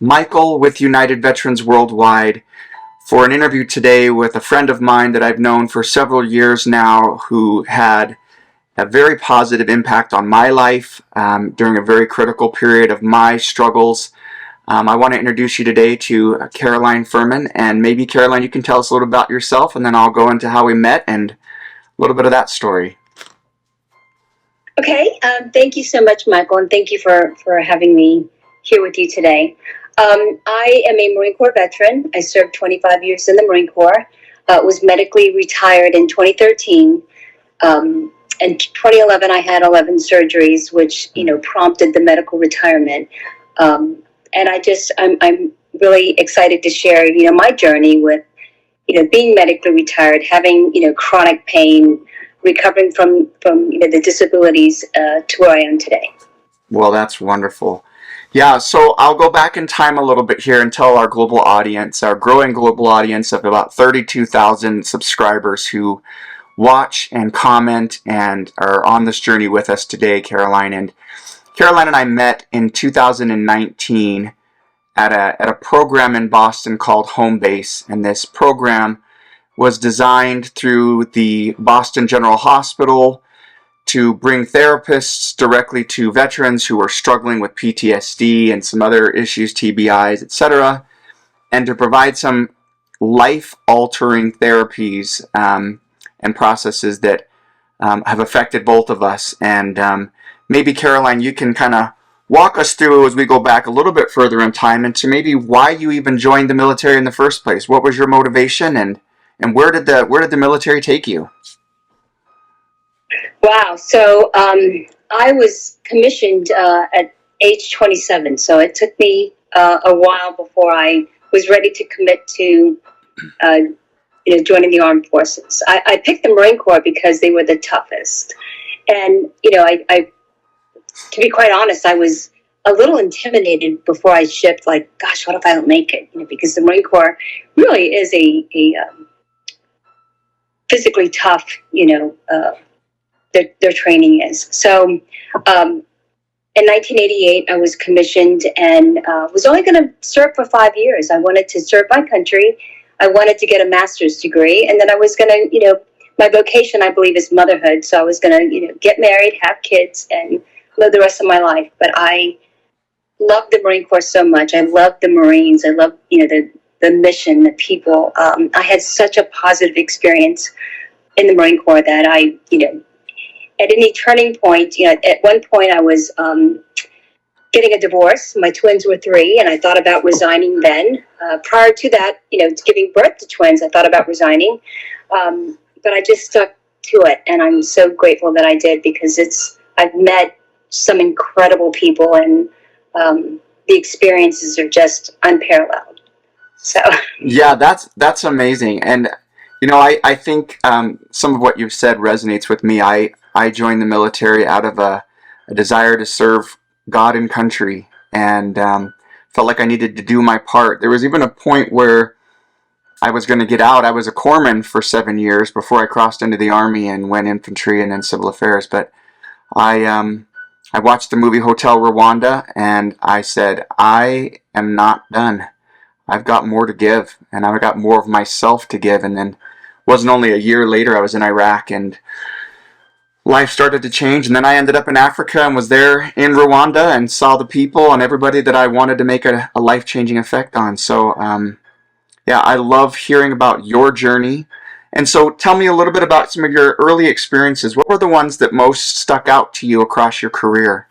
Michael with United Veterans Worldwide for an interview today with a friend of mine that I've known for several years now who had a very positive impact on my life during a very critical period of my struggles. I want to introduce you today to Caroline Fermin, and maybe Caroline, you can tell us a little about yourself, and then I'll go into how we met and a little bit of that story. Okay, thank you so much, Michael, and thank you for having me here with you today. I am a Marine Corps veteran. I served 25 years in the Marine Corps, was medically retired in 2013. In 2011, I had 11 surgeries, which, prompted the medical retirement. And I'm really excited to share, my journey with, being medically retired, having, chronic pain, recovering from the disabilities to where I am today. Well, that's wonderful. Yeah, so I'll go back in time a little bit here and tell our global audience, our growing global audience of about 32,000 subscribers who watch and comment and are on this journey with us today, Caroline. And Caroline and I met in 2019 at a program in Boston called Home Base, and this program was designed through the Boston General Hospital to bring therapists directly to veterans who are struggling with PTSD and some other issues, TBIs, etc., and to provide some life-altering therapies and processes that have affected both of us. And maybe, Caroline, you can kind of walk us through as we go back a little bit further in time into maybe why you even joined the military in the first place. What was your motivation, and where did the military take you? Wow. So I was commissioned at age 27. So it took me a while before I was ready to commit to joining the armed forces. I picked the Marine Corps because they were the toughest. And, I to be quite honest, I was a little intimidated before I shipped, like, gosh, what if I don't make it? Because the Marine Corps really is a physically tough, their training is. So in 1988, I was commissioned and was only going to serve for 5 years. I wanted to serve my country. I wanted to get a master's degree. And then I was going to, my vocation, I believe, is motherhood. So I was going to, get married, have kids, and live the rest of my life. But I loved the Marine Corps so much. I loved the Marines. I loved, the mission, the people. I had such a positive experience in the Marine Corps that I, at any turning point, at one point I was getting a divorce. My twins were 3, and I thought about resigning then. Prior to that, giving birth to twins, I thought about resigning. But I just stuck to it, and I'm so grateful that I did, because I've met some incredible people, and the experiences are just unparalleled. So yeah, that's amazing. And I think some of what you've said resonates with me. I joined the military out of a desire to serve God and country, and felt like I needed to do my part. There was even a point where I was going to get out. I was a corpsman for 7 years before I crossed into the Army and went infantry and then civil affairs. But I watched the movie Hotel Rwanda, and I said, I am not done. I've got more to give, and I've got more of myself to give. And then wasn't only a year later, I was in Iraq, and life started to change. And then I ended up in Africa and was there in Rwanda and saw the people and everybody that I wanted to make a life-changing effect on. So, yeah, I love hearing about your journey. And so tell me a little bit about some of your early experiences. What were the ones that most stuck out to you across your career?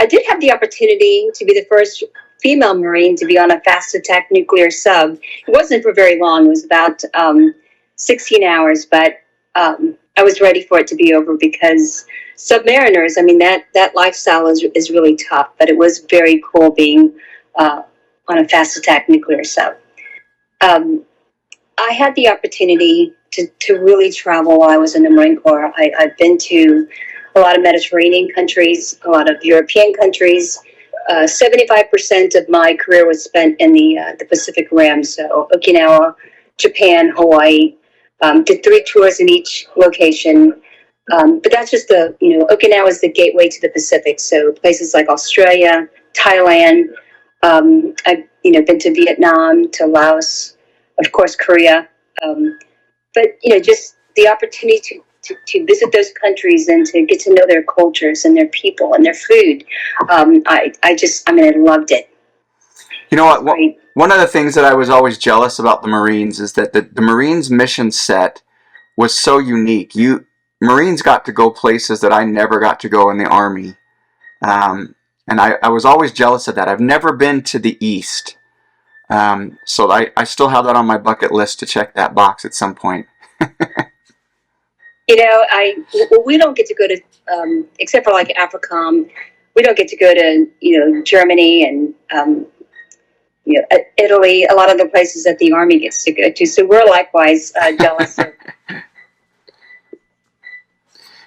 I did have the opportunity to be the first female Marine to be on a fast attack nuclear sub. It wasn't for very long. It was about 16 hours, but I was ready for it to be over, because submariners, that lifestyle is really tough, but it was very cool being on a fast attack nuclear sub. I had the opportunity to really travel while I was in the Marine Corps. I've been to a lot of Mediterranean countries, a lot of European countries. 75% of my career was spent in the Pacific Rim, so Okinawa, Japan, Hawaii. Did 3 tours in each location. But that's just Okinawa is the gateway to the Pacific. So places like Australia, Thailand, I've, been to Vietnam, to Laos, of course, Korea. But, just the opportunity to visit those countries and to get to know their cultures and their people and their food. I loved it. You know what? One of the things that I was always jealous about the Marines is that the Marines mission set was so unique. Marines got to go places that I never got to go in the Army. And I was always jealous of that. I've never been to the East. So I still have that on my bucket list to check that box at some point. We don't get to go to, except for like AFRICOM, we don't get to go to, Germany and, Italy, a lot of the places that the Army gets to go to. So we're likewise jealous of.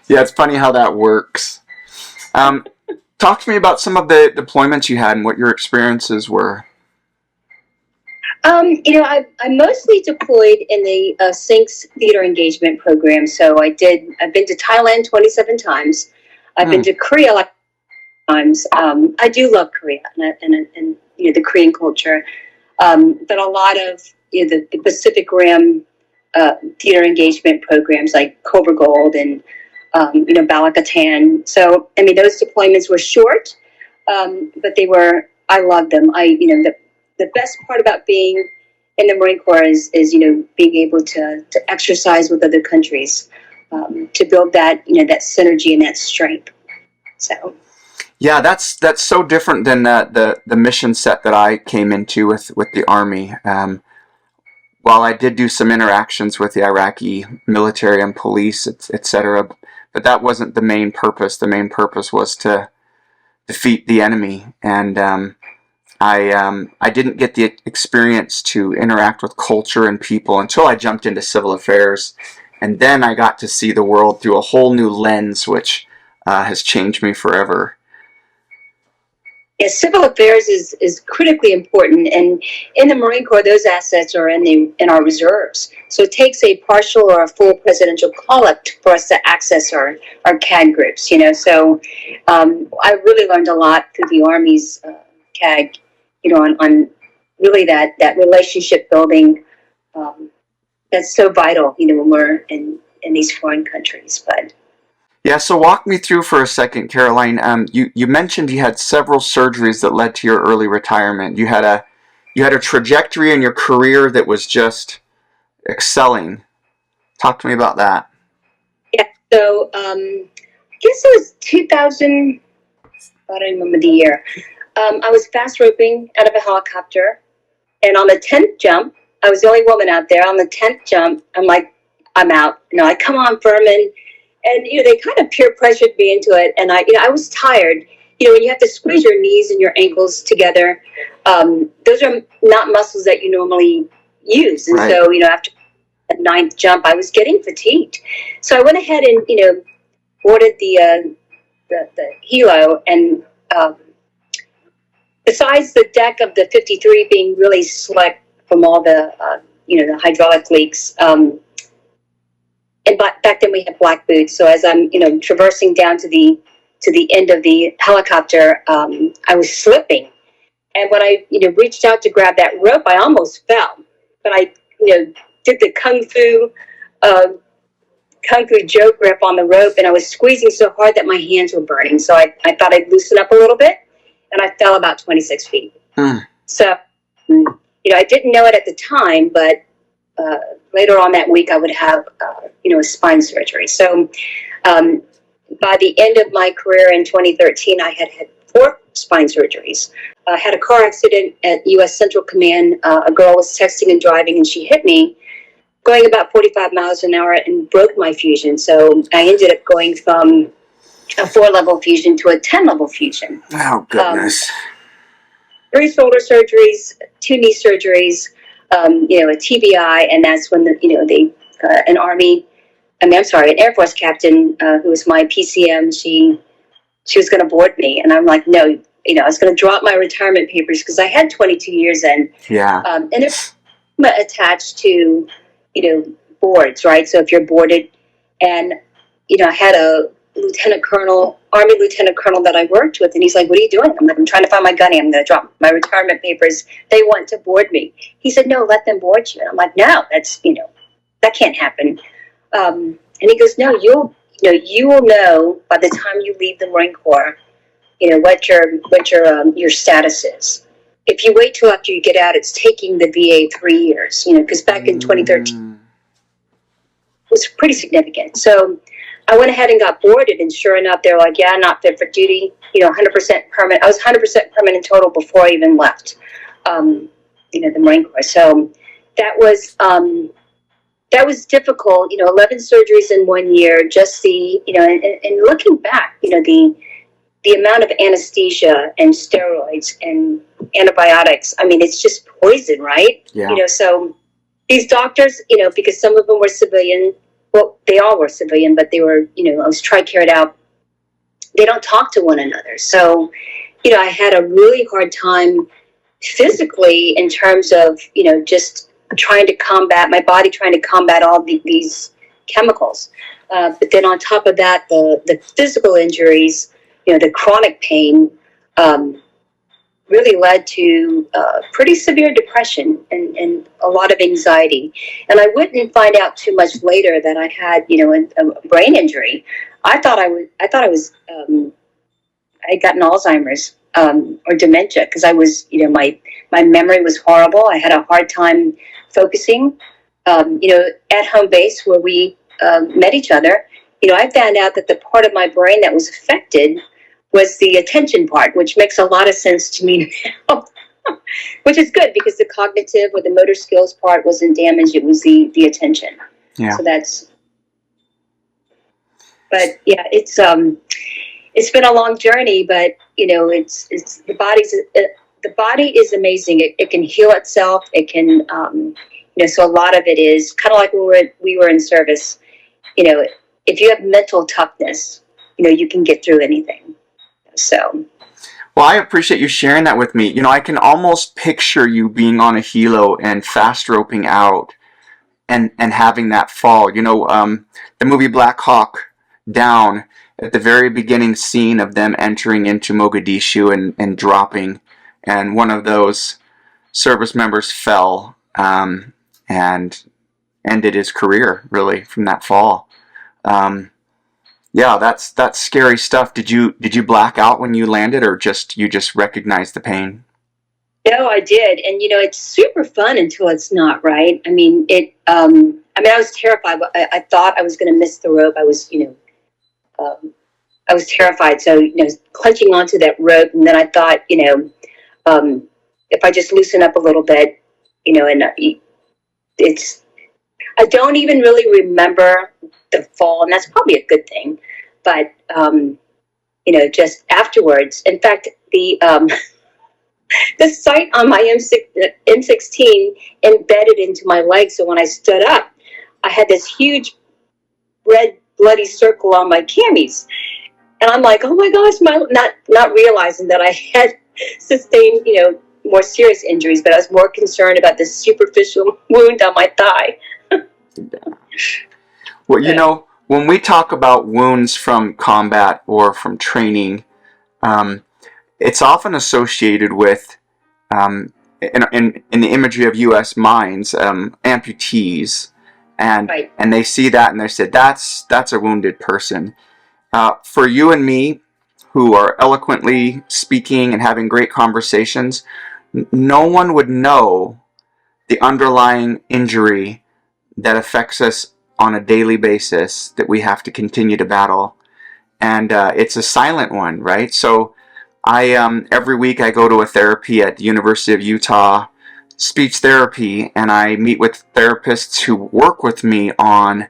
Yeah, it's funny how that works. Talk to me about some of the deployments you had and what your experiences were. I mostly deployed in the SYNCS theater engagement program. So I've been to Thailand 27 times. I've been to Korea like times. I do love Korea and the Korean culture. But a lot of the Pacific Rim theater engagement programs like Cobra Gold and Balakatan. So those deployments were short, but I loved them. The best part about being in the Marine Corps is being able to exercise with other countries, to build that that synergy and that strength. So. Yeah, that's so different than the mission set that I came into with the Army. While I did do some interactions with the Iraqi military and police, etc., but that wasn't the main purpose. The main purpose was to defeat the enemy, and I didn't get the experience to interact with culture and people until I jumped into civil affairs, and then I got to see the world through a whole new lens, which has changed me forever. Yes, civil affairs is critically important, and in the Marine Corps, those assets are in our reserves. So it takes a partial or a full presidential call-up for us to access our CAG groups. So I really learned a lot through the Army's CAG. On really that relationship building that's so vital. When we're in these foreign countries, but. Yeah, so walk me through for a second, Caroline. You mentioned you had several surgeries that led to your early retirement. You had a trajectory in your career that was just excelling. Talk to me about that. Yeah, so I guess it was 2000. I don't remember the year. I was fast roping out of a helicopter, and on the 10th jump, I was the only woman out there. On the 10th jump, I'm like, I'm out. Come on, Fermin. And, they kind of peer pressured me into it. And I was tired. When you have to squeeze your knees and your ankles together, those are not muscles that you normally use. And right. So, after the 9th jump, I was getting fatigued. So I went ahead and, boarded the helo. And besides the deck of the 53 being really slick from all the, the hydraulic leaks, and back then we had black boots. So as I'm, traversing down to the end of the helicopter, I was slipping. And when I, reached out to grab that rope, I almost fell. But I, did the kung fu Joe grip on the rope, and I was squeezing so hard that my hands were burning. So I thought I'd loosen up a little bit, and I fell about 26 feet. So, I didn't know it at the time, but later on that week, I would have, a spine surgery. So by the end of my career in 2013, I had 4 spine surgeries. I had a car accident at U.S. Central Command. A girl was texting and driving, and she hit me going about 45 miles an hour and broke my fusion. So I ended up going from a 4-level fusion to a 10-level fusion. Oh, goodness. 3 shoulder surgeries, 2 knee surgeries, a TBI, and that's when an Air Force captain who was my PCM, she was going to board me, and I'm like, no, I was going to drop my retirement papers because I had 22 years in. Yeah. And there's attached to, boards, right? So if you're boarded, and I had a Army lieutenant colonel that I worked with, and he's like, "What are you doing?" I'm like, "I'm trying to find my gunny. I'm going to drop my retirement papers. They want to board me." He said, "No, let them board you." And I'm like, "No, that can't happen." And he goes, "No, you will know by the time you leave the Marine Corps, what your status is. If you wait till after you get out, it's taking the VA 3 years, because back in 2013 it was pretty significant." So I went ahead and got boarded, and sure enough, they're like, "Yeah, not fit for duty, 100% permanent." I was 100% permanent total before I even left, the Marine Corps. So that was difficult, 11 surgeries in 1 year, just and looking back, the amount of anesthesia and steroids and antibiotics, I mean, it's just poison, right? Yeah. So these doctors, because some of them were civilian, well, they all were civilian, but they were, I was tri-carried out. They don't talk to one another. So, I had a really hard time physically in terms of, just trying to combat all these chemicals. But then on top of that, the physical injuries, the chronic pain, really led to pretty severe depression and a lot of anxiety. And I wouldn't find out too much later that I had, a brain injury. I had gotten Alzheimer's or dementia, because I was, my memory was horrible. I had a hard time focusing. At home base where we met each other, I found out that the part of my brain that was affected was the attention part, which makes a lot of sense to me now, which is good, because the cognitive or the motor skills part wasn't damaged. It was the attention. Yeah. So but yeah, it's been a long journey, but it's the body is amazing. It can heal itself. It can, so a lot of it is kind of like when we were in service. If you have mental toughness, you can get through anything. So. Well, I appreciate you sharing that with me. I can almost picture you being on a helo and fast roping out and having that fall. The movie Black Hawk Down, at the very beginning scene of them entering into Mogadishu and dropping, and one of those service members fell and ended his career, really, from that fall. Yeah, that's scary stuff. Did you black out when you landed, or you just recognized the pain? No, I did, and it's super fun until it's not, right? I mean, I was terrified. I thought I was going to miss the rope. I was, I was terrified. So, clutching onto that rope, and then I thought, if I just loosen up a little bit, and I don't even really remember the fall, and that's probably a good thing. But just afterwards, in fact, the sight on my M16 embedded into my leg, so when I stood up, I had this huge red bloody circle on my camis, and I'm like, "Oh my gosh!" Not realizing that I had sustained, more serious injuries, but I was more concerned about this superficial wound on my thigh. Well, when we talk about wounds from combat or from training, it's often associated with, in the imagery of U.S. mines, amputees, and Right. and they see that and they say that's a wounded person. For you and me, who are eloquently speaking and having great conversations, no one would know the underlying injury that affects us on a daily basis, that we have to continue to battle, and it's a silent one, right? So I every week I go to a therapy at the University of Utah, speech therapy, and I meet with therapists who work with me on,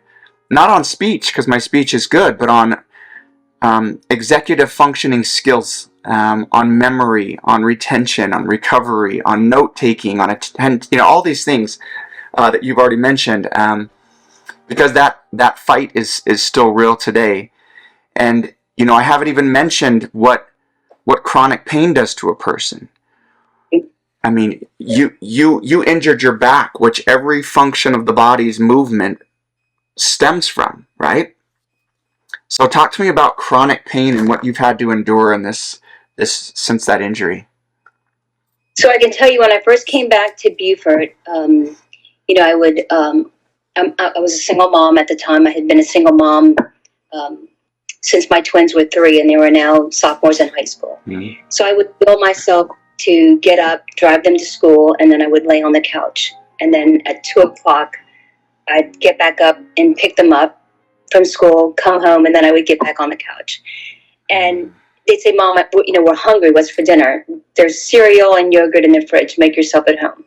not on speech, because my speech is good, but on executive functioning skills, on memory, on retention, on recovery, on note taking, on all these things that you've already mentioned, because that fight is still real today. And I haven't even mentioned what chronic pain does to a person. I mean, you injured your back, which every function of the body's movement stems from, right? So talk to me about chronic pain and what you've had to endure in this since that injury. So I can tell you, when I first came back to Beaufort, I would. I was a single mom at the time. I had been a single mom since my twins were 3, and they were now sophomores in high school. Mm-hmm. So I would will myself to get up, drive them to school, and then I would lay on the couch. And then at 2:00, I'd get back up and pick them up from school, come home, and then I would get back on the couch. And they'd say, "Mom, we're hungry. What's for dinner? There's cereal and yogurt in the fridge. Make yourself at home."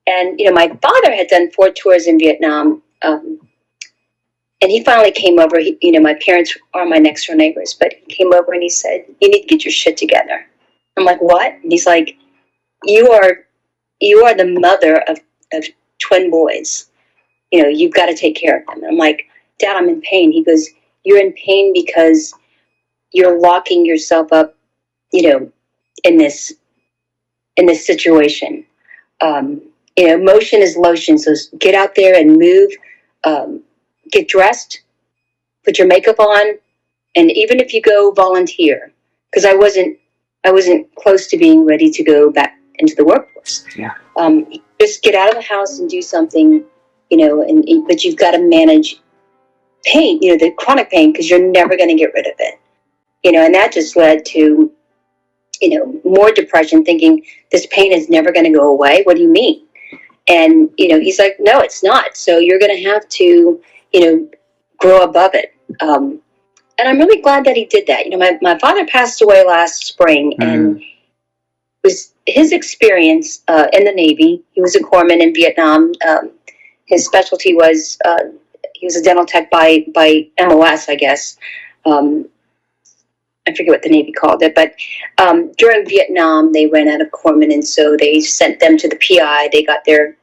And, my father had done 4 tours in Vietnam. And he finally came over. My parents are my next door neighbors, but he came over and he said, "You need to get your shit together." I'm like, "What?" And he's like, you are the mother of twin boys. You've got to take care of them." And I'm like, "Dad, I'm in pain." He goes, "You're in pain because you're locking yourself up, in this situation. Motion is lotion. So get out there and move, get dressed, put your makeup on. And even if you go volunteer, because I wasn't close to being ready to go back into the workforce. Yeah. Just get out of the house and do something, but you've got to manage pain, the chronic pain, because you're never going to get rid of it. And that just led to, more depression, thinking this pain is never going to go away. What do you mean? And, he's like, "No, it's not. So you're going to have to, grow above it." And I'm really glad that he did that. My father passed away last spring, and it was his experience in the Navy. He was a corpsman in Vietnam. His specialty was, he was a dental tech by MOS, I guess. I forget what the Navy called it, but during Vietnam, they ran out of corpsmen, and so they sent them to the PI. They got their,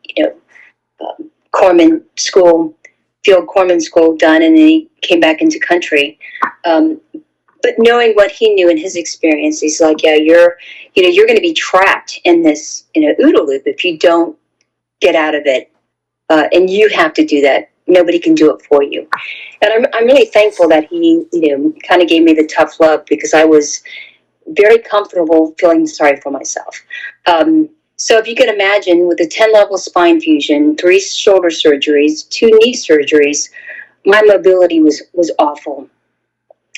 corpsman school, field corpsman school done, and then he came back into country. But knowing what he knew in his experience, he's like, "Yeah, you're going to be trapped in this, OODA loop if you don't get out of it, and you have to do that. Nobody can do it for you." And I'm really thankful that he, kind of gave me the tough love, because I was very comfortable feeling sorry for myself. So if you can imagine, with a 10-level spine fusion, 3 shoulder surgeries, 2 knee surgeries, my mobility was awful.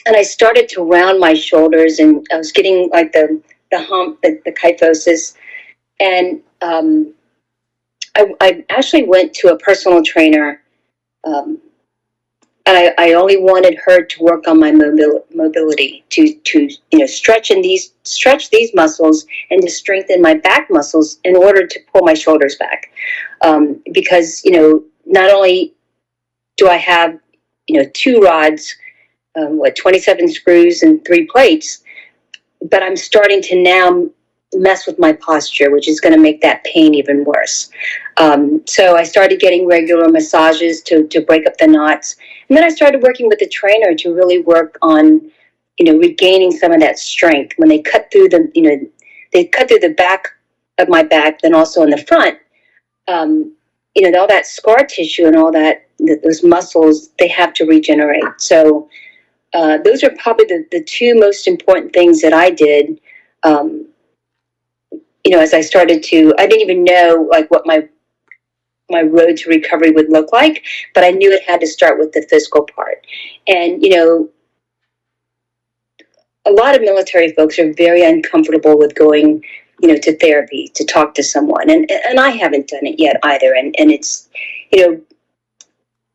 And I started to round my shoulders, and I was getting like the hump, the kyphosis. And I actually went to a personal trainer, and I only wanted her to work on my mobility, to stretch these muscles, and to strengthen my back muscles in order to pull my shoulders back. Because not only do I have 2 rods, 27 screws and 3 plates, but I'm starting to now mess with my posture, which is going to make that pain even worse. So I started getting regular massages to break up the knots. And then I started working with the trainer to really work on, regaining some of that strength. When they cut through the back of my back, then also in the front, all that scar tissue and all that, those muscles, they have to regenerate. So those are probably the 2 most important things that I did. As I started to, I didn't even know like what my road to recovery would look like, but I knew it had to start with the physical part. And, a lot of military folks are very uncomfortable with going, to therapy, to talk to someone. And I haven't done it yet either. And it's,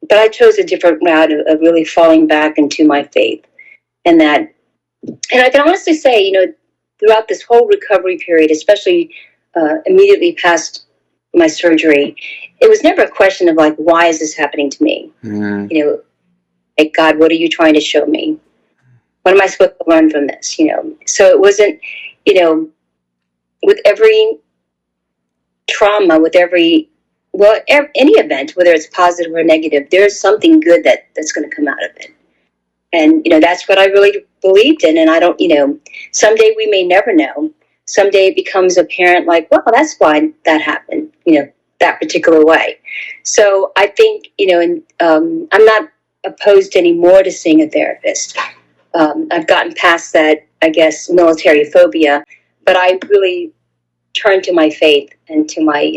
but I chose a different route of really falling back into my faith. And I can honestly say, throughout this whole recovery period, especially immediately past my surgery, it was never a question of like, why is this happening to me? Like, God, what are you trying to show me? What am I supposed to learn from this? So it wasn't, with every trauma, with any event, whether it's positive or negative, there's something good that's going to come out of it. And, that's what I really believed in. And I don't, someday we may never know. Someday it becomes apparent, like, well, that's why that happened, that particular way. So I think, I'm not opposed anymore to seeing a therapist. I've gotten past that, I guess, military phobia, but I really turned to my faith and to my,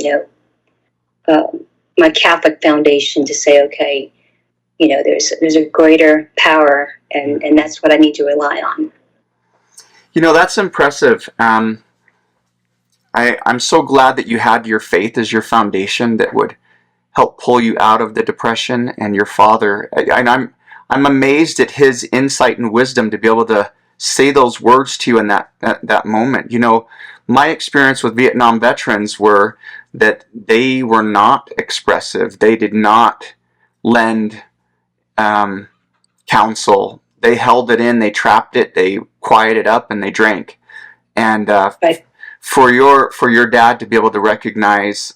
my Catholic foundation to say, okay, there's a greater power, and that's what I need to rely on. That's impressive. I'm so glad that you had your faith as your foundation that would help pull you out of the depression, and your father. And I'm amazed at his insight and wisdom to be able to say those words to you in that moment. My experience with Vietnam veterans were that they were not expressive. They did not lend counsel. They held it in. They trapped it. They quieted up, and they drank. And Right. for your dad to be able to recognize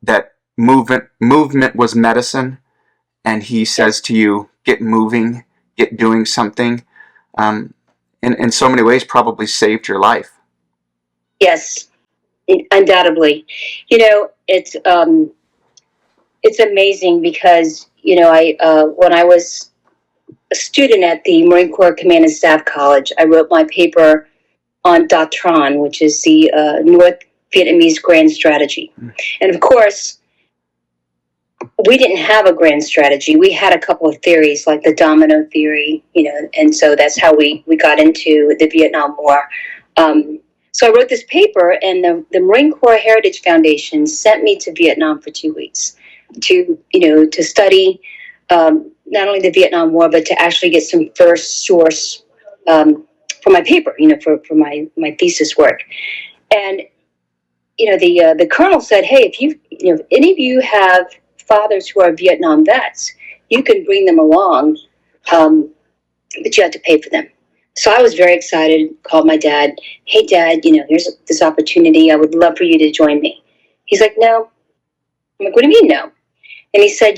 that movement was medicine, and he says to you, get moving, get doing something, in so many ways probably saved your life. Yes, undoubtedly. It's amazing because I when I was a student at the Marine Corps Command and Staff College, I wrote my paper on Datron, which is the North Vietnamese grand strategy. And of course, we didn't have a grand strategy. We had a couple of theories, like the domino theory, and so that's how we got into the Vietnam War. So I wrote this paper, and the Marine Corps Heritage Foundation sent me to Vietnam for 2 weeks to study not only the Vietnam War, but to actually get some first source for my paper, for my thesis work. And the colonel said, "Hey, if any of you have fathers who are Vietnam vets, you can bring them along, but you have to pay for them." So I was very excited, called my dad. "Hey, Dad, here's this opportunity. I would love for you to join me." He's like, "No." I'm like, "What do you mean, no?" And he said,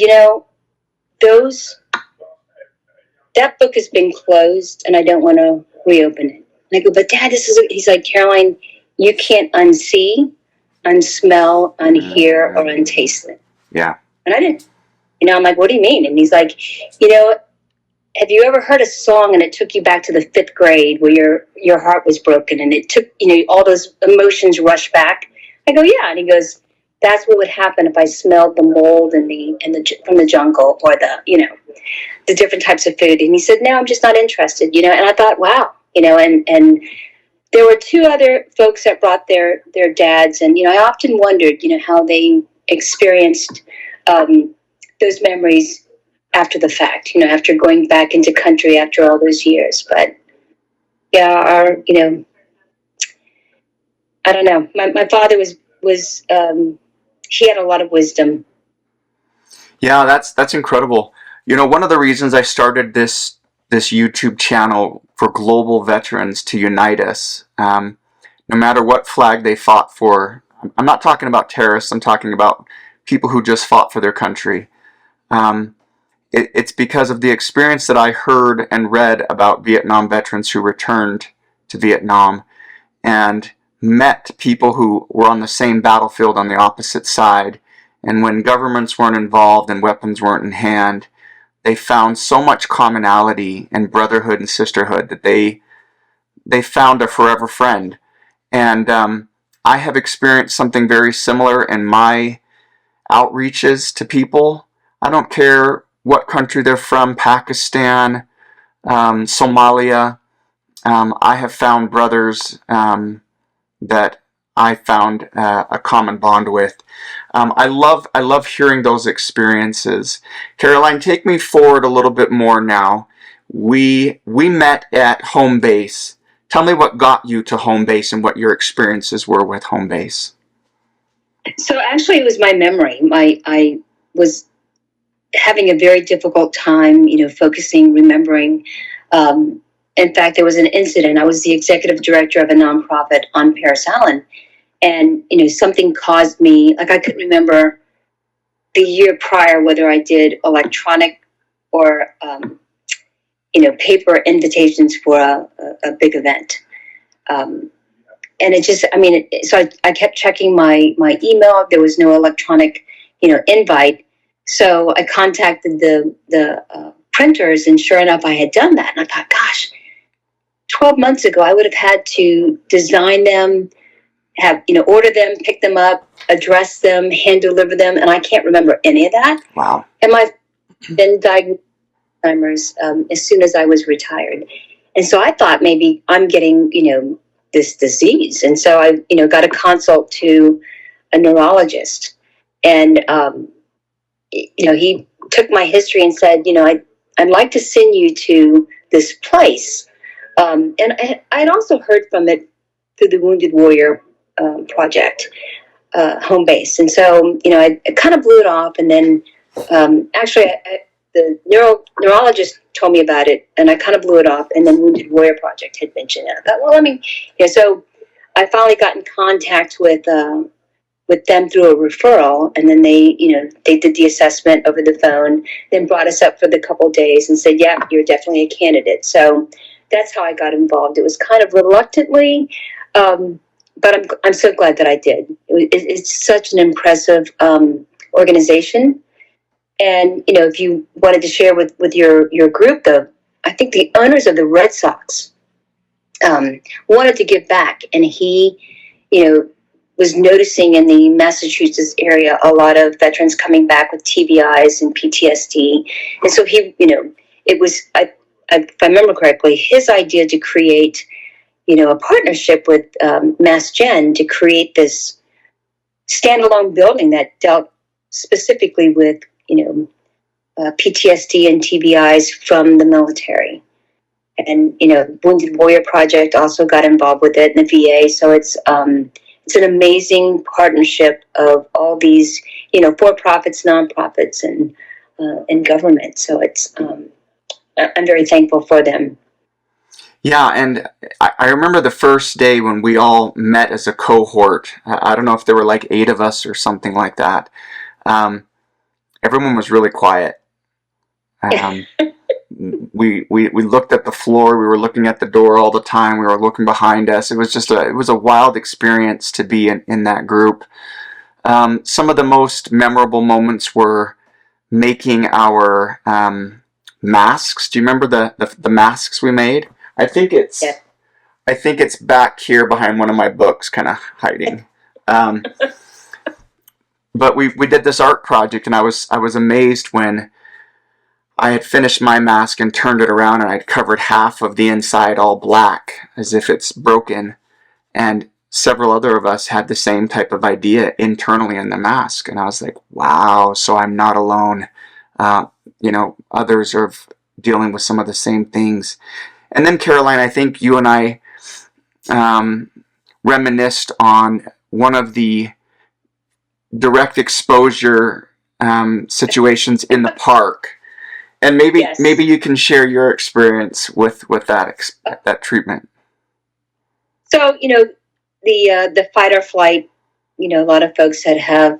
that book has been closed, and I don't want to reopen it. And I go, "But Dad, he's like, "Caroline, you can't unsee, unsmell, unhear, or untaste it." Yeah. And I didn't. I'm like, "What do you mean?" And he's like, "Have you ever heard a song and it took you back to the 5th grade where your heart was broken and it took, all those emotions rush back?" I go, "Yeah." And he goes, "That's what would happen if I smelled the mold from the jungle, or the different types of food." And he said, "No, I'm just not interested." And I thought, wow, and there were 2 other folks that brought their dads, and I often wondered, how they experienced those memories after the fact, after going back into country after all those years. But yeah, I don't know. My father was he had a lot of wisdom. Yeah, that's incredible. One of the reasons I started this YouTube channel for global veterans to unite us, no matter what flag they fought for. I'm not talking about terrorists. I'm talking about people who just fought for their country. It's because of the experience that I heard and read about Vietnam veterans who returned to Vietnam and met people who were on the same battlefield on the opposite side. And when governments weren't involved and weapons weren't in hand, they found so much commonality and brotherhood and sisterhood that they found a forever friend. And I have experienced something very similar in my outreaches to people. I don't care what country they're from, Pakistan, Somalia. I have found brothers that I found a common bond with. I love hearing those experiences. Caroline, take me forward a little bit more now. We met at home base. Tell me what got you to home base and what your experiences were with home base. So actually, it was my memory. I was having a very difficult time, focusing, remembering. In fact, there was an incident. I was the executive director of a nonprofit on Paris Island, and something caused me, like, I couldn't remember the year prior whether I did electronic or paper invitations for a big event. And it just, so I kept checking my email. There was no electronic, invite. So I contacted the printers, and sure enough, I had done that. And I thought, gosh, 12 months ago, I would have had to design them, order them, pick them up, address them, hand deliver them, and I can't remember any of that. Wow. And I've been diagnosed with Alzheimer's as soon as I was retired. And so I thought maybe I'm getting, this disease. And so I, got a consult to a neurologist. And, he took my history and said, I'd like to send you to this place. And I'd also heard from it through the Wounded Warrior Project, home base. And so, I kind of blew it off. And then the neurologist told me about it, and I kind of blew it off. And then Wounded Warrior Project had mentioned it. I thought, so I finally got in contact with them through a referral, and then they did the assessment over the phone, then brought us up for the couple of days and said, yeah, you're definitely a candidate. So that's how I got involved. It was kind of reluctantly, but I'm so glad that I did. It's such an impressive organization. And, if you wanted to share with your group, though, I think the owners of the Red Sox wanted to give back. And he, was noticing in the Massachusetts area a lot of veterans coming back with TBIs and PTSD. And so he, it was, if I remember correctly, his idea to create, a partnership with Mass Gen to create this standalone building that dealt specifically with, PTSD and TBIs from the military. And, Wounded Warrior Project also got involved with it in the VA. So it's an amazing partnership of all these, for-profits, nonprofits, and government. So it's, I'm very thankful for them. Yeah, and I remember the first day when we all met as a cohort. I don't know if there were like 8 of us or something like that. Everyone was really quiet. We looked at the floor. We were looking at the door all the time. We were looking behind us. It was a wild experience to be in that group. Some of the most memorable moments were making our masks. Do you remember the masks we made? I think it's back here behind one of my books, kind of hiding. But we did this art project, and I was amazed when I had finished my mask and turned it around, and I'd covered half of the inside all black, as if it's broken. And several other of us had the same type of idea internally in the mask. And I was like, wow, so I'm not alone. Others are dealing with some of the same things. And then, Caroline, I think you and I reminisced on one of the direct exposure situations in the park. And maybe you can share your experience with that treatment. So, the fight or flight, a lot of folks that have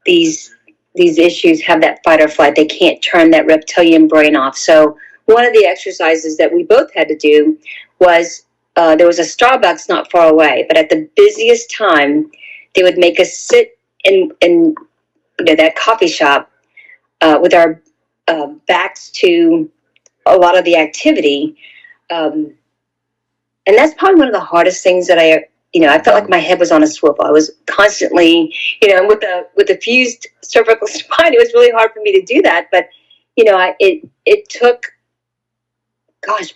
these issues have that fight or flight. They can't turn that reptilian brain off. So one of the exercises that we both had to do was there was a Starbucks not far away, but at the busiest time, they would make us sit in that coffee shop with our backs to a lot of the activity. And that's probably one of the hardest things that I felt like my head was on a swivel. I was constantly, with a fused cervical spine, it was really hard for me to do that. But, it took,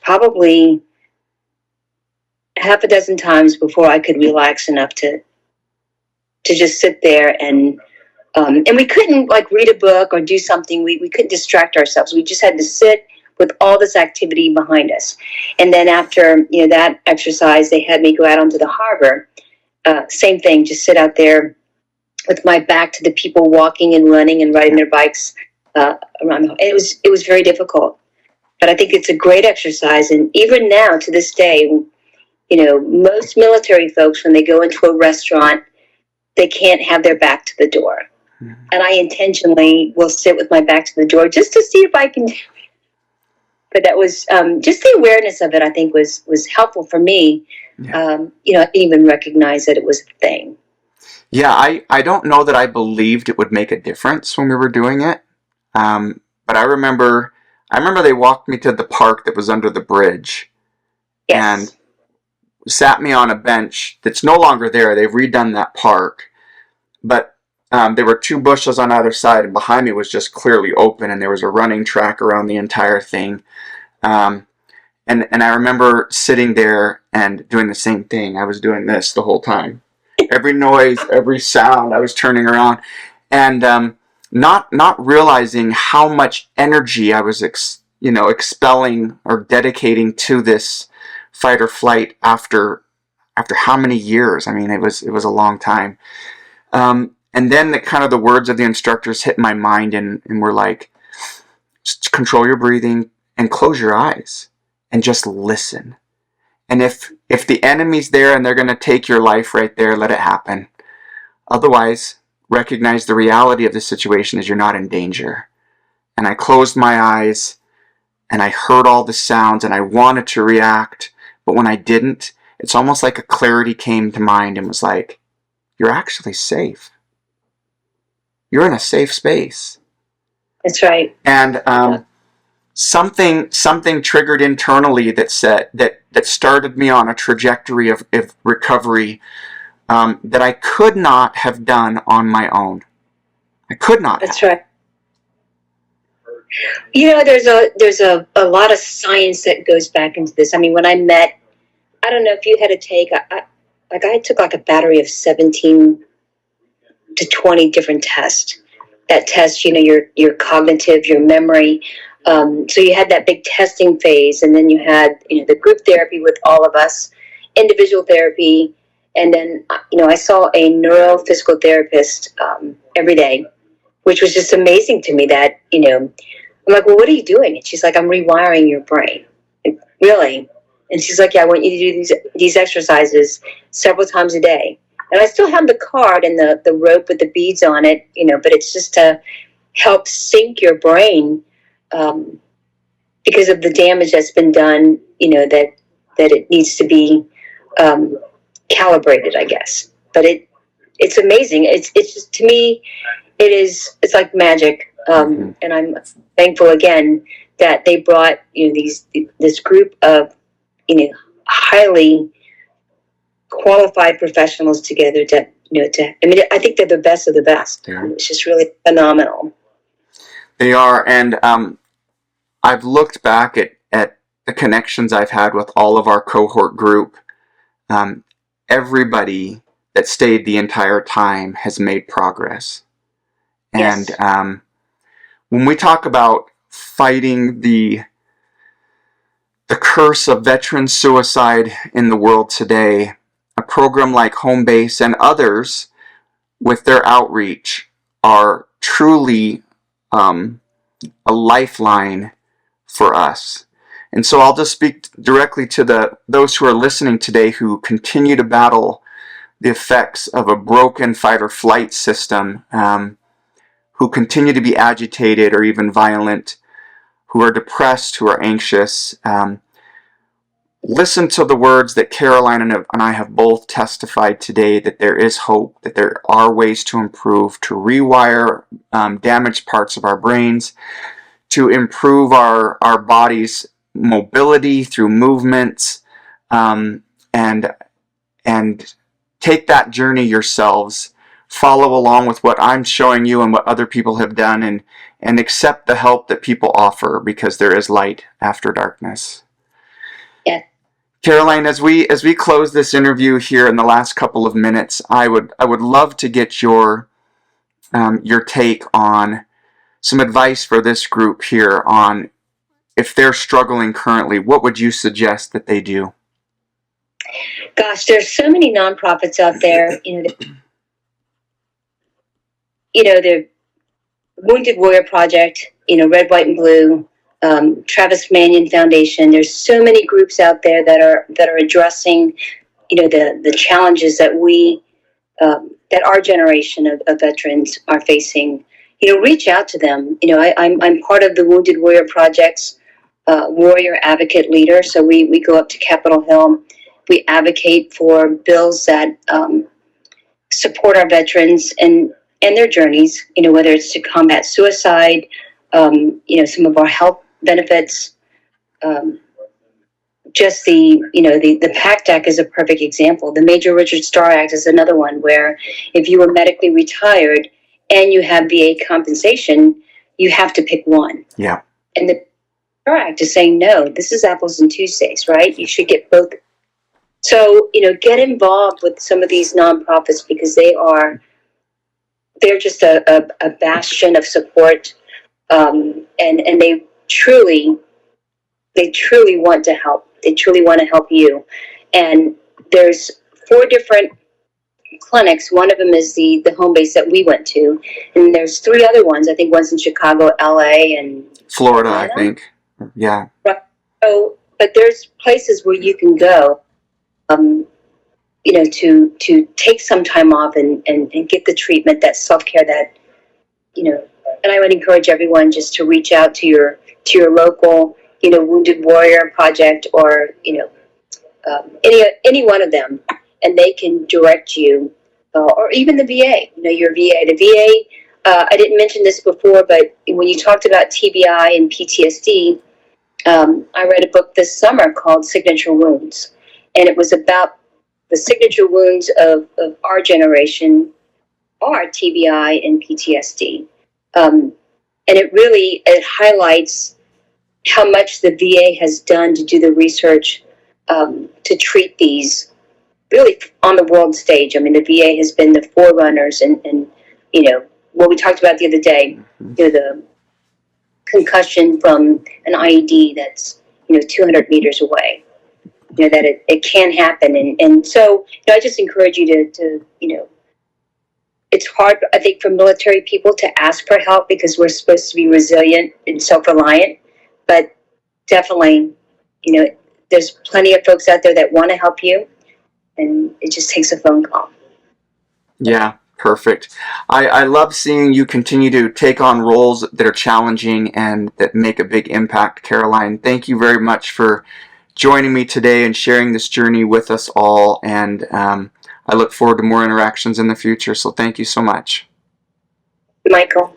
probably half a dozen times before I could relax enough to just sit there and we couldn't read a book or do something. We couldn't distract ourselves. We just had to sit with all this activity behind us. And then after, that exercise, they had me go out onto the harbor. Same thing, just sit out there with my back to the people walking and running and riding their bikes around. It was very difficult, but I think it's a great exercise. And even now, to this day, most military folks, when they go into a restaurant, they can't have their back to the door. Mm-hmm. And I intentionally will sit with my back to the door just to see if I can. But that was just the awareness of it, I think, was helpful for me. Yeah. I didn't even recognize that it was a thing. Yeah, I don't know that I believed it would make a difference when we were doing it. But I remember they walked me to the park that was under the bridge and Yes. sat me on a bench that's no longer there. They've redone that park. But there were two bushes on either side, and behind me was just clearly open, and there was a running track around the entire thing. Um, and I remember sitting there and doing the same thing. I was doing this the whole time. Every noise, every sound, I was turning around, and not realizing how much energy I was expelling or dedicating to this fight or flight after how many years? I mean, it was a long time. And then the words of the instructors hit my mind and were like, just control your breathing and close your eyes and just listen. And if the enemy's there and they're going to take your life right there, let it happen. Otherwise, recognize the reality of the situation is you're not in danger. And I closed my eyes and I heard all the sounds and I wanted to react, but when I didn't, it's almost like a clarity came to mind and was like, you're actually safe. You're in a safe space. That's right. And something triggered internally that started me on a trajectory of recovery that I could not have done on my own. I could not That's have. right. There's a lot of science that goes back into this. I mean, when I don't know if you had to take, I took like a battery of 17 to 20 different tests that test, your cognitive, your memory. So you had that big testing phase, and then you had, the group therapy with all of us, individual therapy, and then, I saw a neurophysical therapist every day, which was just amazing to me that, I'm like, well, what are you doing? And she's like, I'm rewiring your brain. Like, really? And she's like, yeah, I want you to do these exercises several times a day. And I still have the card and the rope with the beads on it, but it's just to help sync your brain because of the damage that's been done, that it needs to be calibrated, I guess. But it's amazing. It's just, to me, it's like magic. And I'm thankful again that they brought, this group of, highly qualified professionals together I think they're the best of the best. Yeah. It's just really phenomenal. They are, and I've looked back at the connections I've had with all of our cohort group. Everybody that stayed the entire time has made progress. Yes. And when we talk about fighting the curse of veteran suicide in the world today, a program like Home Base and others with their outreach are truly a lifeline for us. And so I'll just speak directly to those who are listening today who continue to battle the effects of a broken fight or flight system, who continue to be agitated or even violent, who are depressed, who are anxious. Listen to the words that Caroline and I have both testified today, that there is hope, that there are ways to improve, to rewire damaged parts of our brains, to improve our body's mobility through movements, and take that journey yourselves. Follow along with what I'm showing you and what other people have done, and accept the help that people offer, because there is light after darkness. Yeah. Caroline, as we close this interview here in the last couple of minutes, I would love to get your take on some advice for this group here on, if they're struggling currently, what would you suggest that they do? Gosh, there's so many nonprofits out there. The Wounded Warrior Project, Red, White, and Blue, Travis Manion Foundation. There's so many groups out there that are addressing, the challenges that that our generation of veterans are facing. Reach out to them. I'm part of the Wounded Warrior Project's Warrior Advocate Leader. So we go up to Capitol Hill. We advocate for bills that support our veterans and their journeys, whether it's to combat suicide, some of our health benefits, just the PACT Act is a perfect example. The Major Richard Starr Act is another one where if you were medically retired and you have VA compensation, you have to pick one. Yeah. And the Starr Act is saying, no, this is apples and Tuesdays, right? You should get both. So, get involved with some of these nonprofits because they're just a bastion of support, and they truly want to help. They truly want to help you. And there's 4 different clinics. One of them is the home base that we went to, and there's 3 other ones. I think one's in Chicago, LA, and Florida, Atlanta. I think. Yeah. So, but there's places where you can go, to take some time off and get the treatment, that self-care that, and I would encourage everyone just to reach out to your local, Wounded Warrior Project or, any one of them, and they can direct you, or even the VA, your VA. The VA, I didn't mention this before, but when you talked about TBI and PTSD, I read a book this summer called Signature Wounds, and it was about the signature wounds of our generation are TBI and PTSD. And it highlights how much the VA has done to do the research to treat these really on the world stage. I mean, the VA has been the forerunners and what we talked about the other day, the concussion from an IED that's, 200 meters away. That it can happen. And so, I just encourage you to it's hard, I think, for military people to ask for help because we're supposed to be resilient and self-reliant. But definitely, there's plenty of folks out there that want to help you, and it just takes a phone call. Yeah, perfect. I love seeing you continue to take on roles that are challenging and that make a big impact, Caroline. Thank you very much for joining me today and sharing this journey with us all. And I look forward to more interactions in the future. So thank you so much. Michael.